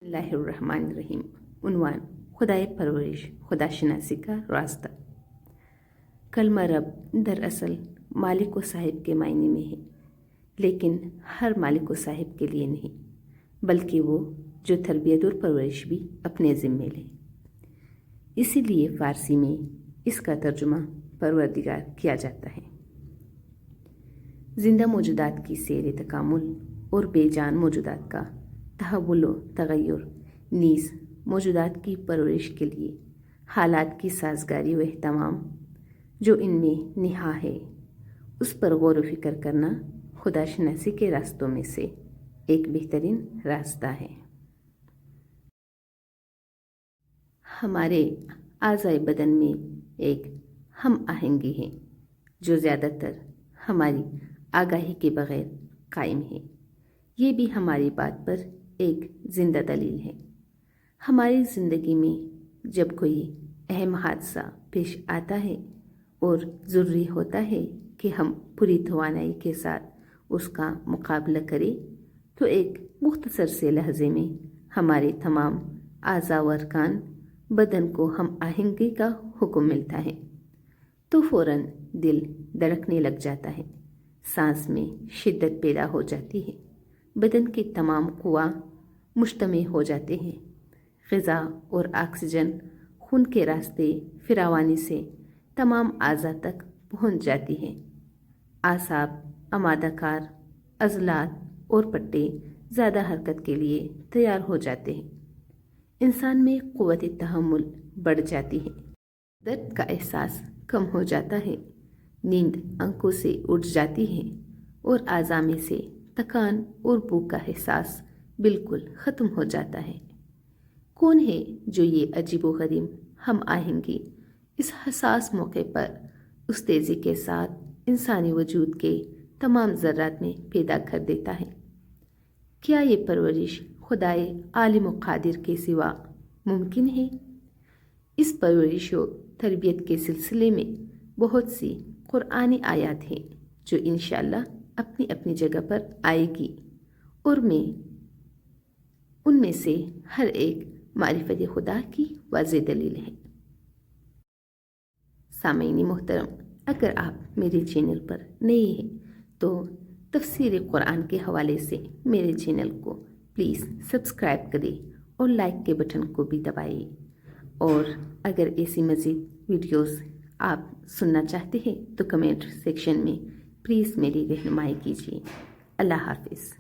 اللہ الرحمن الرحیم۔ عنوان: خدائے پرورش، خدا شناسی کا راستہ۔ کلمہ رب دراصل مالک و صاحب کے معنی میں ہے، لیکن ہر مالک و صاحب کے لیے نہیں، بلکہ وہ جو تربیت اور پرورش بھی اپنے ذمے لے۔ اسی لیے فارسی میں اس کا ترجمہ پروردگار کیا جاتا ہے۔ زندہ موجودات کی سیر تکامل اور بے جان موجودات کا تحول و تغیر، نیز موجودات کی پرورش کے لیے حالات کی سازگاری و اہتمام جو ان میں نہا ہے، اس پر غور و فکر کرنا خدا شناسی کے راستوں میں سے ایک بہترین راستہ ہے۔ ہمارے اعضائے بدن میں ایک ہم آہنگی ہے جو زیادہ تر ہماری آگاہی کے بغیر قائم ہے۔ یہ بھی ہماری بات پر ایک زندہ دلیل ہے۔ ہماری زندگی میں جب کوئی اہم حادثہ پیش آتا ہے اور ضروری ہوتا ہے کہ ہم پوری توانائی کے ساتھ اس کا مقابلہ کریں، تو ایک مختصر سے لحظے میں ہمارے تمام اعضاء و ارکان بدن کو ہم آہنگی کا حکم ملتا ہے، تو فوراً دل دھڑکنے لگ جاتا ہے، سانس میں شدت پیدا ہو جاتی ہے، بدن کے تمام قوا مجتمع ہو جاتے ہیں، غذا اور آکسیجن خون کے راستے فراوانی سے تمام اعضاء تک پہنچ جاتی ہے، اعصاب آمادہ کار، عضلات اور پٹے زیادہ حرکت کے لیے تیار ہو جاتے ہیں، انسان میں قوت تحمل بڑھ جاتی ہے، درد کا احساس کم ہو جاتا ہے، نیند آنکھوں سے اٹھ جاتی ہے اور اعضاء میں سے تھکان اور بھوک کا احساس بالکل ختم ہو جاتا ہے۔ کون ہے جو یہ عجیب و غریب ہم آہنگی اس حساس موقع پر اس تیزی کے ساتھ انسانی وجود کے تمام ذرات میں پیدا کر دیتا ہے؟ کیا یہ پرورش خدائے عالم و قادر کے سوا ممکن ہے؟ اس پرورش و تربیت کے سلسلے میں بہت سی قرآنی آیات ہیں جو انشاءاللہ اپنی اپنی جگہ پر آئے گی، اور میں ان میں سے ہر ایک معرفت خدا کی واضح دلیل ہے۔ سامعین محترم، اگر آپ میرے چینل پر نئے ہیں تو تفسیر قرآن کے حوالے سے میرے چینل کو پلیز سبسکرائب کریں اور لائک کے بٹن کو بھی دبائیں، اور اگر ایسی مزید ویڈیوز آپ سننا چاہتے ہیں تو کمنٹ سیکشن میں پلیز میری رہنمائی کیجیے۔ اللہ حافظ۔